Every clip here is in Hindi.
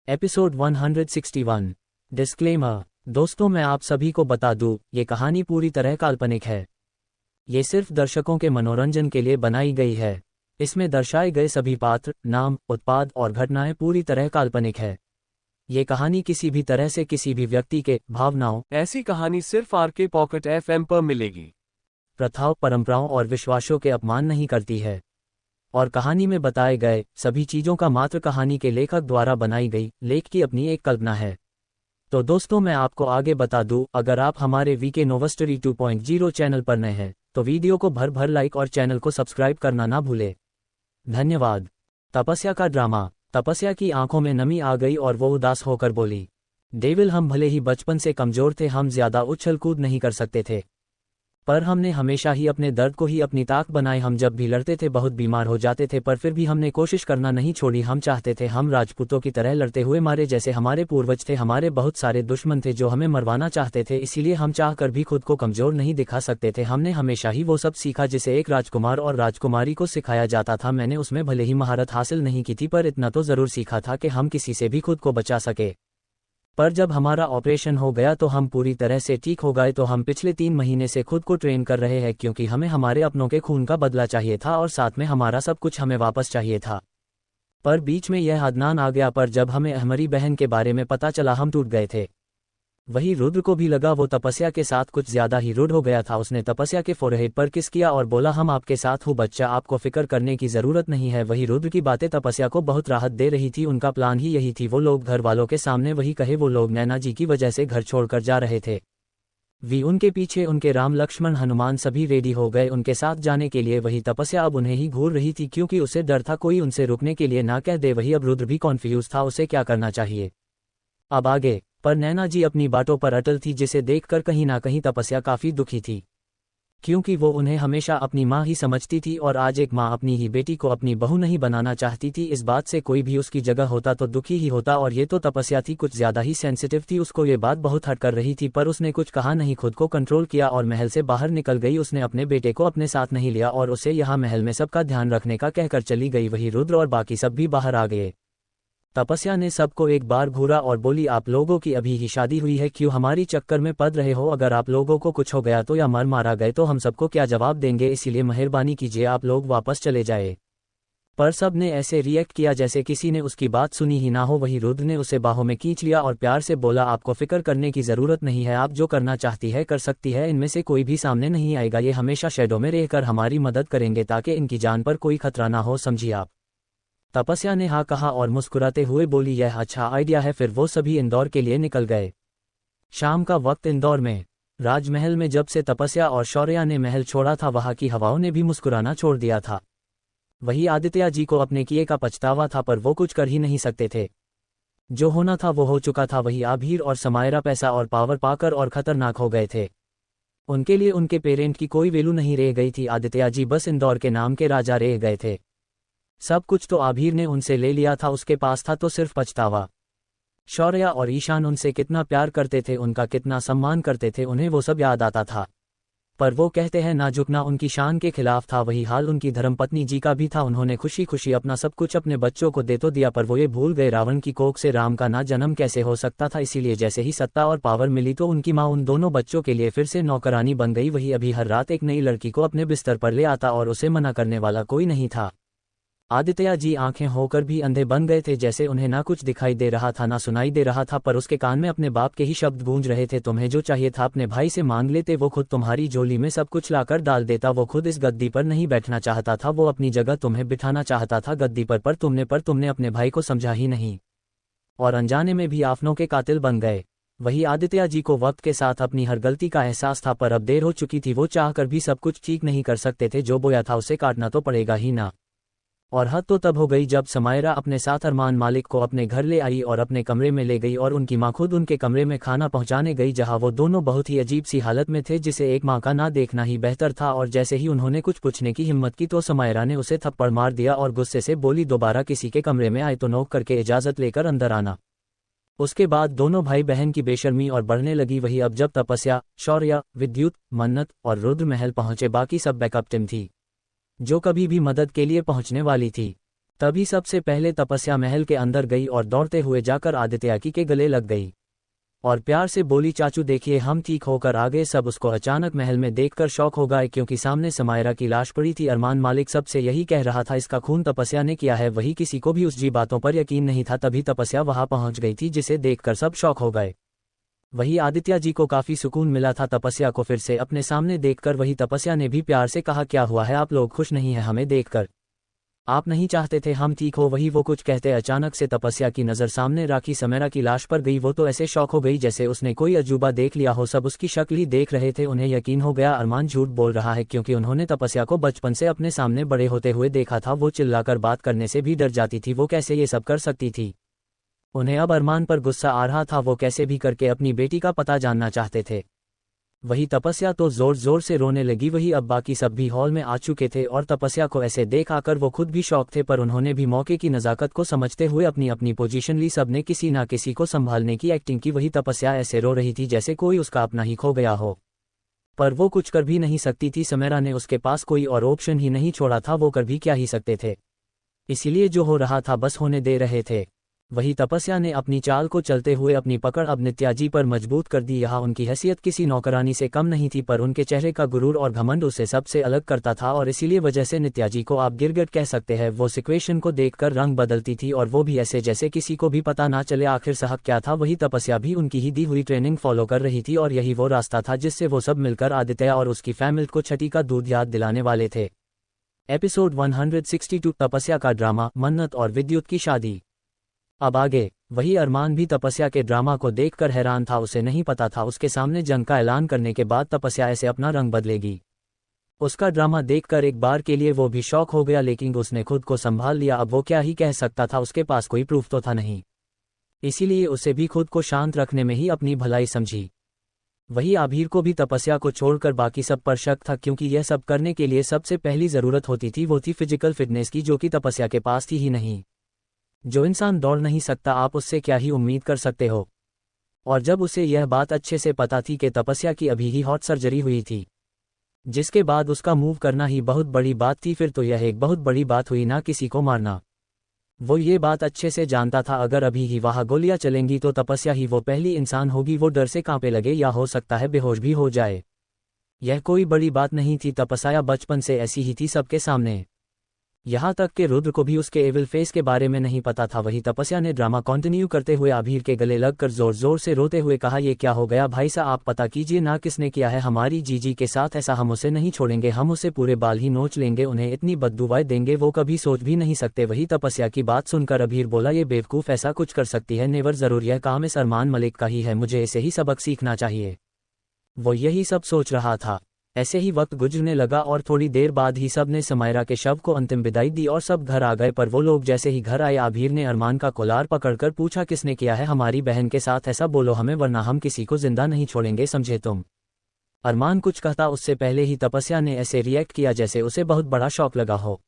एपिसोड 161। डिस्क्लेमर। दोस्तों, मैं आप सभी को बता दूं, ये कहानी पूरी तरह काल्पनिक है। ये सिर्फ दर्शकों के मनोरंजन के लिए बनाई गई है। इसमें दर्शाए गए सभी पात्र, नाम, उत्पाद और घटनाएं पूरी तरह काल्पनिक है। ये कहानी किसी भी तरह से किसी भी व्यक्ति के भावनाओं, ऐसी कहानी सिर्फ आरके पॉकेट एफएम पर मिलेगी। प्रथाओं, परंपराओं और विश्वासों के अपमान नहीं करती है। और कहानी में बताए गए सभी चीजों का मात्र कहानी के लेखक द्वारा बनाई गई लेख की अपनी एक कल्पना है। तो दोस्तों, मैं आपको आगे बता दूं, अगर आप हमारे वीके नोवस्टरी 2.0 चैनल पर नए हैं तो वीडियो को भर भर लाइक और चैनल को सब्सक्राइब करना ना भूले। धन्यवाद। तपस्या का ड्रामा। तपस्या की आंखों में नमी आ गई और वो उदास होकर बोली, डेविल, हम भले ही बचपन से कमजोर थे, हम ज्यादा उछल कूद नहीं कर सकते थे, पर हमने हमेशा ही अपने दर्द को ही अपनी ताकत बनाए। हम जब भी लड़ते थे बहुत बीमार हो जाते थे, पर फिर भी हमने कोशिश करना नहीं छोड़ी। हम चाहते थे हम राजपूतों की तरह लड़ते हुए मारे, जैसे हमारे पूर्वज थे। हमारे बहुत सारे दुश्मन थे जो हमें मरवाना चाहते थे, इसीलिए हम चाहकर भी खुद को कमजोर नहीं दिखा सकते थे। हमने हमेशा ही वो सब सीखा जिसे एक राजकुमार और राजकुमारी को सिखाया जाता था। मैंने उसमें भले ही महारत हासिल नहीं की थी, पर इतना तो जरूर सीखा था कि हम किसी से भी खुद को बचा सके। पर जब हमारा ऑपरेशन हो गया तो हम पूरी तरह से ठीक हो गए। तो हम पिछले 3 महीने से खुद को ट्रेन कर रहे हैं, क्योंकि हमें हमारे अपनों के खून का बदला चाहिए था और साथ में हमारा सब कुछ हमें वापस चाहिए था। पर बीच में यह अदनान आ गया, पर जब हमें हमारी बहन के बारे में पता चला हम टूट गए थे। वही रुद्र को भी लगा वो तपस्या के साथ कुछ ज्यादा ही रूड हो गया था। उसने तपस्या के फोरहेड पर किस किया और बोला, हम आपके साथ हूँ बच्चा, आपको फिक्र करने की जरूरत नहीं है। वही रुद्र की बातें तपस्या को बहुत राहत दे रही थी। उनका प्लान ही यही थी। वो लोग घर वालों के सामने वही कहे वो लोग नैना जी की वजह से घर छोड़कर जा रहे थे। उनके पीछे उनके राम, लक्ष्मण, हनुमान सभी रेडी हो गए उनके साथ जाने के लिए। वही तपस्या अब उन्हें ही घूर रही थी, क्योंकि उसे डर था कोई उनसे रुकने के लिए ना कह दे। वही अब रुद्र भी कॉन्फ्यूज था उसे क्या करना चाहिए अब आगे। पर नैना जी अपनी बातों पर अटल थी, जिसे देखकर कहीं ना कहीं तपस्या काफी दुखी थी, क्योंकि वो उन्हें हमेशा अपनी माँ ही समझती थी और आज एक माँ अपनी ही बेटी को अपनी बहू नहीं बनाना चाहती थी। इस बात से कोई भी उसकी जगह होता तो दुखी ही होता, और ये तो तपस्या थी कुछ ज्यादा ही सेंसिटिव थी। उसको ये बात बहुत हर्ट कर रही थी, पर उसने कुछ कहा नहीं, खुद को कंट्रोल किया और महल से बाहर निकल गई। उसने अपने बेटे को अपने साथ नहीं लिया और उसे यहाँ महल में सबका ध्यान रखने का कहकर चली गई। वही रुद्र और बाकी सब भी बाहर आ गए। तपस्या ने सबको एक बार घूरा और बोली, आप लोगों की अभी ही शादी हुई है, क्यों हमारी चक्कर में पड़ रहे हो? अगर आप लोगों को कुछ हो गया तो या मर मारा गए तो हम सबको क्या जवाब देंगे? इसीलिए मेहरबानी कीजिए आप लोग वापस चले जाए। पर सब ने ऐसे रिएक्ट किया जैसे किसी ने उसकी बात सुनी ही ना हो। वही रुद्र ने उसे बाहों में खींच लिया और प्यार से बोला, आपको फिक्र करने की जरूरत नहीं है, आप जो करना चाहती है कर सकती है, इनमें से कोई भी सामने नहीं आएगा। ये हमेशा शैडो में रहकर हमारी मदद करेंगे ताकि इनकी जान पर कोई खतरा ना हो, समझिए आप? तपस्या ने हाँ कहा और मुस्कुराते हुए बोली, यह अच्छा आइडिया है। फिर वो सभी इंदौर के लिए निकल गए। शाम का वक्त इंदौर में राजमहल में जब से तपस्या और शौर्या ने महल छोड़ा था, वहां की हवाओं ने भी मुस्कुराना छोड़ दिया था। वही आदित्य जी को अपने किए का पछतावा था, पर वो कुछ कर ही नहीं सकते थे। जो होना था वो हो चुका था। वही आभीर और समायरा पैसा और पावर पाकर और खतरनाक हो गए थे। उनके लिए उनके पेरेंट की कोई वैल्यू नहीं रह गई थी। आदित्य जी बस इंदौर के नाम के राजा रह गए थे। सब कुछ तो आभीर ने उनसे ले लिया था, उसके पास था तो सिर्फ पछतावा। शौर्या और ईशान उनसे कितना प्यार करते थे, उनका कितना सम्मान करते थे, उन्हें वो सब याद आता था। पर वो कहते हैं ना झुकना उनकी शान के खिलाफ था। वही हाल उनकी धर्मपत्नी जी का भी था। उन्होंने खुशी खुशी अपना सब कुछ अपने बच्चों को दे तो दिया, पर वो ये भूल गए रावण की कोख से राम का ना जन्म कैसे हो सकता था। इसीलिए जैसे ही सत्ता और पावर मिली तो उनकी माँ उन दोनों बच्चों के लिए फिर से नौकरानी बन गई। वही अभी हर रात एक नई लड़की को अपने बिस्तर पर ले आता और उसे मना करने वाला कोई नहीं था। आदित्य जी आंखें होकर भी अंधे बन गए थे, जैसे उन्हें ना कुछ दिखाई दे रहा था ना सुनाई दे रहा था, पर उसके कान में अपने बाप के ही शब्द गूंज रहे थे, तुम्हें जो चाहिए था अपने भाई से मांग लेते, वो खुद तुम्हारी झोली में सब कुछ लाकर डाल देता। वो खुद इस गद्दी पर नहीं बैठना चाहता था, वो अपनी जगह तुम्हें बिठाना चाहता था गद्दी पर तुमने अपने भाई को समझा ही नहीं और अनजाने में भी आपनों के कातिल बन गए। वही आदित्य जी को वक्त के साथ अपनी हर गलती का एहसास था, पर अब देर हो चुकी थी। वो चाहकर भी सब कुछ ठीक नहीं कर सकते थे। जो बोया था उसे काटना तो पड़ेगा ही ना। और हद तो तब हो गई जब समायरा अपने साथ अरमान मालिक को अपने घर ले आई और अपने कमरे में ले गई, और उनकी माँ खुद उनके कमरे में खाना पहुंचाने गई, जहां वो दोनों बहुत ही अजीब सी हालत में थे, जिसे एक माँ का ना देखना ही बेहतर था। और जैसे ही उन्होंने कुछ पूछने की हिम्मत की तो समायरा ने उसे थप्पड़ मार दिया और गुस्से से बोली, दोबारा किसी के कमरे में आए तो नोक करके इजाजत लेकर अंदर आना। उसके बाद दोनों भाई बहन की बेशर्मी और बढ़ने लगी। वही अब जब तपस्या, शौर्या, विद्युत, मन्नत और रुद्र महल पहुंचे, बाकी सब बैकअप टीम थी जो कभी भी मदद के लिए पहुंचने वाली थी। तभी सबसे पहले तपस्या महल के अंदर गई और दौड़ते हुए जाकर आदित्याकी के गले लग गई और प्यार से बोली, चाचू देखिए हम ठीक होकर आ गए। सब उसको अचानक महल में देखकर शौक हो गए क्योंकि सामने समायरा की लाश पड़ी थी। अरमान मालिक सबसे यही कह रहा था, इसका खून तपस्या ने किया है। वही किसी को भी उसकी बातों पर यकीन नहीं था। तभी तपस्या वहां पहुंच गई थी जिसे देखकर सब शौक हो गए। वही आदित्य जी को काफी सुकून मिला था तपस्या को फिर से अपने सामने देखकर। वही तपस्या ने भी प्यार से कहा, क्या हुआ है, आप लोग खुश नहीं हैं हमें देखकर? आप नहीं चाहते थे हम ठीक हो? वही वो कुछ कहते अचानक से तपस्या की नज़र सामने राखी समेरा की लाश पर गई। वो तो ऐसे शौक हो गई जैसे उसने कोई अजूबा देख लिया हो। सब उसकी शक्ल ही देख रहे थे। उन्हें यकीन हो गया अरमान झूठ बोल रहा है क्योंकि उन्होंने तपस्या को बचपन से अपने सामने बड़े होते हुए देखा था। वो चिल्लाकर बात करने से भी डर जाती थी। वो कैसे ये सब कर सकती थी? उन्हें अब अरमान पर गुस्सा आ रहा था। वो कैसे भी करके अपनी बेटी का पता जानना चाहते थे। वही तपस्या तो जोर जोर से रोने लगी। वही अब बाकी सब भी हॉल में आ चुके थे और तपस्या को ऐसे देख आकर वो खुद भी शौक थे, पर उन्होंने भी मौके की नज़ाकत को समझते हुए अपनी अपनी पोजीशन ली। सबने किसी ना किसी को संभालने की एक्टिंग की। वही तपस्या ऐसे रो रही थी जैसे कोई उसका अपना ही खो गया हो, पर वो कुछ कर भी नहीं सकती थी। समेरा ने उसके पास कोई और ऑप्शन ही नहीं छोड़ा था। वो कर भी क्या ही सकते थे, इसीलिए जो हो रहा था बस होने दे रहे थे। वही तपस्या ने अपनी चाल को चलते हुए अपनी पकड़ अब नित्याजी पर मजबूत कर दी। यहाँ उनकी हैसियत किसी नौकरानी से कम नहीं थी, पर उनके चेहरे का गुरूर और घमंड उसे सबसे अलग करता था और इसीलिए वजह से नित्याजी को आप गिरगिट कह सकते हैं। वो सिचुएशन को देखकर रंग बदलती थी और वो भी ऐसे जैसे किसी को भी पता ना चले आखिर सहक क्या था। वही तपस्या भी उनकी ही दी हुई ट्रेनिंग फॉलो कर रही थी और यही वो रास्ता था जिससे वो सब मिलकर आदित्य और उसकी फैमिली को छठी का दूध याद दिलाने वाले थे। एपिसोड 162 तपस्या का ड्रामा, मन्नत और विद्युत की शादी। अब आगे। वही अरमान भी तपस्या के ड्रामा को देखकर हैरान था। उसे नहीं पता था उसके सामने जंग का ऐलान करने के बाद तपस्या ऐसे अपना रंग बदलेगी। उसका ड्रामा देखकर एक बार के लिए वो भी शौक हो गया, लेकिन उसने खुद को संभाल लिया। अब वो क्या ही कह सकता था, उसके पास कोई प्रूफ तो था नहीं, इसीलिए उसे भी खुद को शांत रखने में ही अपनी भलाई समझी। वही आभीर को भी तपस्या को छोड़कर बाकी सब पर शक था क्योंकि यह सब करने के लिए सबसे पहली जरूरत होती थी वो थी फिजिकल फिटनेस की, जो कि तपस्या के पास थी ही नहीं। जो इंसान दौड़ नहीं सकता आप उससे क्या ही उम्मीद कर सकते हो? और जब उसे यह बात अच्छे से पता थी कि तपस्या की अभी ही हॉट सर्जरी हुई थी, जिसके बाद उसका मूव करना ही बहुत बड़ी बात थी, फिर तो यह एक बहुत बड़ी बात हुई ना किसी को मारना। वो ये बात अच्छे से जानता था अगर अभी ही वहाँ गोलियां चलेंगी तो तपस्या ही वो पहली इंसान होगी। वो डर से कांपे लगे या हो सकता है बेहोश भी हो जाए। यह कोई बड़ी बात नहीं थी। तपस्या बचपन से ऐसी ही थी सबके सामने, यहाँ तक कि रुद्र को भी उसके एविल फेस के बारे में नहीं पता था। वही तपस्या ने ड्रामा कंटिन्यू करते हुए आभीर के गले लगकर जोर जोर से रोते हुए कहा, ये क्या हो गया भाई साहब, आप पता कीजिए ना किसने किया है हमारी जीजी के साथ ऐसा। हम उसे नहीं छोड़ेंगे, हम उसे पूरे बाल ही नोच लेंगे, उन्हें इतनी बददुआएं देंगे वो कभी सोच भी नहीं सकते। वही तपस्या की बात सुनकर आभीर बोला, ये बेवकूफ़ ऐसा कुछ कर सकती है? नेवर, जरूर यह काम इस अरमान मलिक का ही है, मुझे इसे ही सबक सीखना चाहिए। वो यही सब सोच रहा था। ऐसे ही वक्त गुजरने लगा और थोड़ी देर बाद ही सब ने समायरा के शव को अंतिम विदाई दी और सब घर आ गए। पर वो लोग जैसे ही घर आए आभीर ने अरमान का कोलार पकड़कर पूछा, किसने किया है हमारी बहन के साथ ऐसा? बोलो हमें, वरना हम किसी को जिंदा नहीं छोड़ेंगे, समझे तुम? अरमान कुछ कहता उससे पहले ही तपस्या ने ऐसे रिएक्ट किया जैसे उसे बहुत बड़ा शौक लगा हो।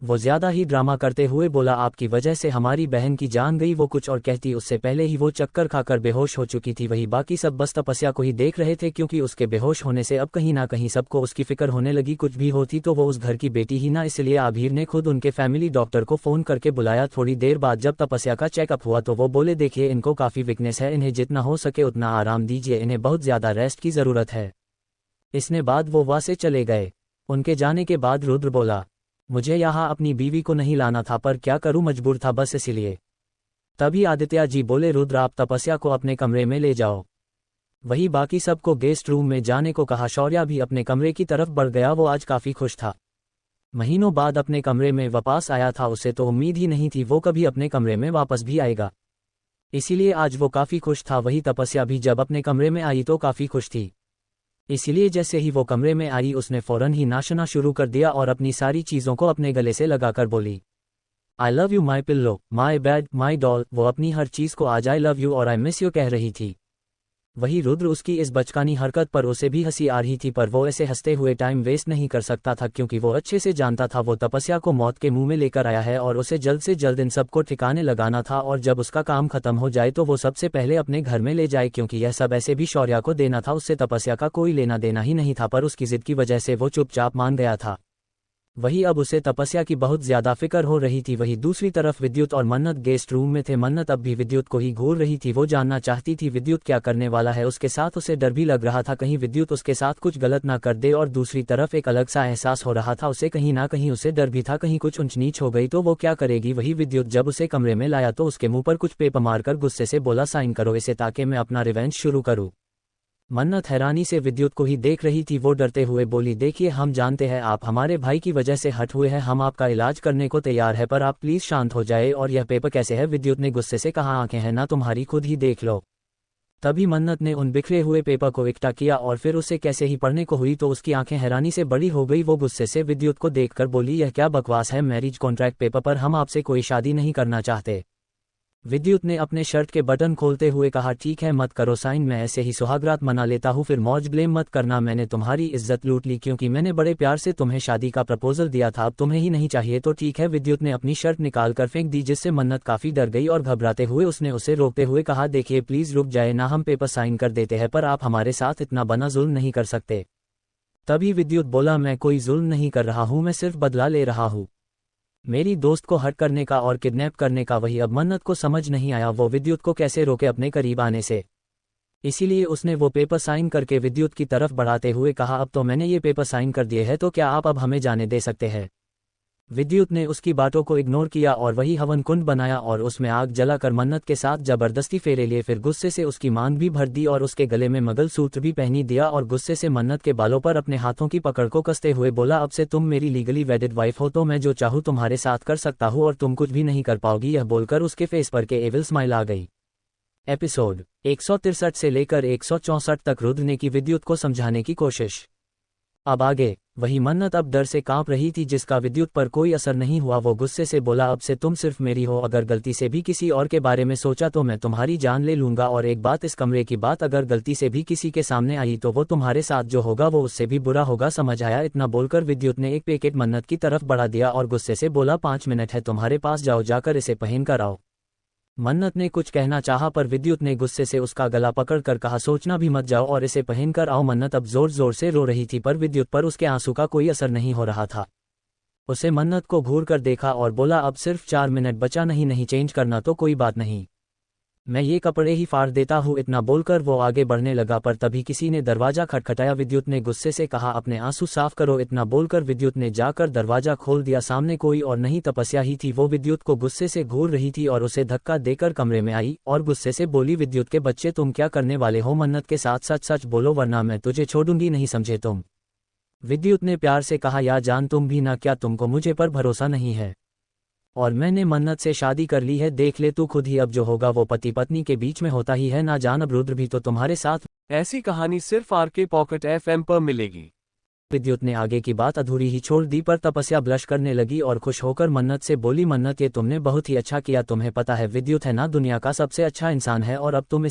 वो ज्यादा ही ड्रामा करते हुए बोला, आपकी वजह से हमारी बहन की जान गई। वो कुछ और कहती उससे पहले ही वो चक्कर खाकर बेहोश हो चुकी थी। वही बाकी सब बस तपस्या को ही देख रहे थे क्योंकि उसके बेहोश होने से अब कहीं ना कहीं सबको उसकी फिक्र होने लगी। कुछ भी होती तो वो उस घर की बेटी ही ना, इसलिए आभीर ने खुद उनके फैमिली डॉक्टर को फोन करके बुलाया। थोड़ी देर बाद जब तपस्या का चेकअप हुआ तो वो बोले, देखिए इनको काफी वीकनेस है, इन्हें जितना हो सके उतना आराम दीजिए, इन्हें बहुत ज्यादा रेस्ट की जरूरत है। इसने बाद वो वहां से चले गए। उनके जाने के बाद रुद्र बोला, मुझे यहाँ अपनी बीवी को नहीं लाना था पर क्या करूँ, मजबूर था बस इसीलिए। तभी आदित्य जी बोले, रुद्र आप तपस्या को अपने कमरे में ले जाओ। वही बाकी सबको गेस्ट रूम में जाने को कहा। शौर्या भी अपने कमरे की तरफ बढ़ गया। वो आज काफी खुश था, महीनों बाद अपने कमरे में वापस आया था। उसे तो उम्मीद ही नहीं थी वो कभी अपने कमरे में वापस भी आएगा, इसीलिए आज वो काफी खुश था। वही तपस्या भी जब अपने कमरे में आई तो काफी खुश थी, इसीलिए जैसे ही वो कमरे में आई उसने फौरन ही नाचना शुरू कर दिया और अपनी सारी चीजों को अपने गले से लगाकर बोली, I love you my pillow, my bed, my doll. वो अपनी हर चीज को आज आई लव यू और आई मिस यू कह रही थी। वही रुद्र उसकी इस बचकानी हरकत पर उसे भी हंसी आ रही थी, पर वो ऐसे हंसते हुए टाइम वेस्ट नहीं कर सकता था क्योंकि वो अच्छे से जानता था वो तपस्या को मौत के मुंह में लेकर आया है और उसे जल्द से जल्द इन सबको ठिकाने लगाना था। और जब उसका काम खत्म हो जाए तो वो सबसे पहले अपने घर में ले जाए क्योंकि यह सब ऐसे भी शौर्या को देना था। उससे तपस्या का कोई लेना देना ही नहीं था, पर उसकी जिद की वजह से वो चुपचाप मान गया था। वही अब उसे तपस्या की बहुत ज्यादा फिक्र हो रही थी। वही दूसरी तरफ विद्युत और मन्नत गेस्ट रूम में थे। मन्नत अब भी विद्युत को ही घूर रही थी। वो जानना चाहती थी विद्युत क्या करने वाला है उसके साथ। उसे डर भी लग रहा था कहीं विद्युत उसके साथ कुछ गलत ना कर दे, और दूसरी तरफ एक अलग सा एहसास हो रहा था उसे, कहीं ना कहीं उसे डर भी था कहीं कुछ ऊंच नीच हो गई तो वो क्या करेगी। वही विद्युत जब उसे कमरे में लाया तो उसके मुंह पर कुछ पेपर मारकर गुस्से से बोला, साइन करो इसे ताकि मैं अपना रिवेंज शुरू करूं। मन्नत हैरानी से विद्युत को ही देख रही थी। वो डरते हुए बोली, देखिए हम जानते हैं आप हमारे भाई की वजह से हट हुए हैं, हम आपका इलाज करने को तैयार है, पर आप प्लीज शांत हो जाए। और यह पेपर कैसे है? विद्युत ने गुस्से से कहा, आंखें हैं ना तुम्हारी, खुद ही देख लो। तभी मन्नत ने उन बिखरे हुए पेपर को इकट्ठा किया और फिर उसे कैसे ही पढ़ने को हुई तो उसकी आंखें हैरानी से बड़ी हो गई। वो गुस्से से विद्युत को देखकर बोली, यह क्या बकवास है? मैरिज कॉन्ट्रैक्ट पेपर पर हम आपसे कोई शादी नहीं करना चाहते। विद्युत ने अपने शर्ट के बटन खोलते हुए कहा, ठीक है मत करो साइन, मैं ऐसे ही सुहागरात मना लेता हूँ, फिर मौज ब्लेम मत करना। मैंने तुम्हारी इज्जत लूट ली क्योंकि मैंने बड़े प्यार से तुम्हें शादी का प्रपोजल दिया था, अब तुम्हें ही नहीं चाहिए तो ठीक है। विद्युत ने अपनी शर्ट निकाल कर फेंक दी जिससे मन्नत काफी डर गई और घबराते हुए उसने उसे रोकते हुए कहा, देखिए प्लीज रुक जाए ना, हम पेपर साइन कर देते हैं पर आप हमारे साथ इतना बना जुल्म नहीं कर सकते। तभी विद्युत बोला, मैं कोई जुल्म नहीं कर रहा हूँ, मैं सिर्फ बदला ले रहा हूँ मेरी दोस्त को हर्ट करने का और किडनैप करने का। वही अब मन्नत को समझ नहीं आया वो विद्युत को कैसे रोके अपने करीब आने से, इसीलिए उसने वो पेपर साइन करके विद्युत की तरफ बढ़ाते हुए कहा, अब तो मैंने ये पेपर साइन कर दिए हैं तो क्या आप अब हमें जाने दे सकते हैं? विद्युत ने उसकी बातों को इग्नोर किया और वही हवन कुंड बनाया और उसमें आग जलाकर मन्नत के साथ जबरदस्ती फेरे लिए, फिर गुस्से से उसकी मांग भी भर दी और उसके गले में मंगलसूत्र भी पहनी दिया और गुस्से से मन्नत के बालों पर अपने हाथों की पकड़ को कसते हुए बोला, अब से तुम मेरी लीगली वेडिड वाइफ हो तो मैं जो चाहूँ तुम्हारे साथ कर सकता हूँ और तुम कुछ भी नहीं कर पाओगी। यह बोलकर उसके फेस पर के एविल स्माइल आ गई। एपिसोड 163 से लेकर 164 तक रुद्र ने की विद्युत को समझाने की कोशिश। अब आगे वही मन्नत अब डर से कांप रही थी जिसका विद्युत पर कोई असर नहीं हुआ। वो गुस्से से बोला, अब से तुम सिर्फ मेरी हो, अगर गलती से भी किसी और के बारे में सोचा तो मैं तुम्हारी जान ले लूंगा, और एक बात, इस कमरे की बात अगर गलती से भी किसी के सामने आई तो वो तुम्हारे साथ जो होगा वो उससे भी बुरा होगा, समझ आया? इतना बोलकर विद्युत ने एक पैकेट मन्नत की तरफ बढ़ा दिया और गुस्से से बोला, 5 मिनट है तुम्हारे पास, जाओ जाकर इसे पहन कर आओ। मन्नत ने कुछ कहना चाहा पर विद्युत ने गुस्से से उसका गला पकड़कर कहा, सोचना भी मत, जाओ और इसे पहनकर आओ। मन्नत अब जोर जोर से रो रही थी पर विद्युत पर उसके आंसू का कोई असर नहीं हो रहा था। उसे मन्नत को घूर कर देखा और बोला, अब सिर्फ 4 मिनट बचा, नहीं चेंज करना तो कोई बात नहीं, मैं ये कपड़े ही फाड़ देता हूँ। इतना बोलकर वो आगे बढ़ने लगा पर तभी किसी ने दरवाजा खटखटाया। विद्युत ने गुस्से से कहा, अपने आंसू साफ करो। इतना बोलकर विद्युत ने जाकर दरवाजा खोल दिया। सामने कोई और नहीं तपस्या ही थी। वो विद्युत को गुस्से से घूर रही थी और उसे धक्का देकर कमरे में आई और गुस्से से बोली, विद्युत के बच्चे तुम क्या करने वाले हो? मन्नत के साथ सच सच बोलो वरना मैं तुझे छोड़ूंगी नहीं, समझे तुम? विद्युत ने प्यार से कहा, या जान तुम भी ना, क्या तुमको मुझे पर भरोसा नहीं है? और मैंने मन्नत से शादी कर ली है, देख ले तू खुद ही, अब जो होगा वो पति पत्नी के बीच में होता ही है, ना जान अब रुद्र भी तो तुम्हारे साथ। ऐसी कहानी सिर्फ आरके पॉकेट एफएम पर मिलेगी। विद्युत ने आगे की बात अधूरी ही छोड़ दी पर तपस्या ब्लश करने लगी और खुश होकर मन्नत से बोली, मन्नत ये तुमने बहुत ही अच्छा किया, तुम्हें पता है विद्युत है ना दुनिया का सबसे अच्छा इंसान है और अब तुम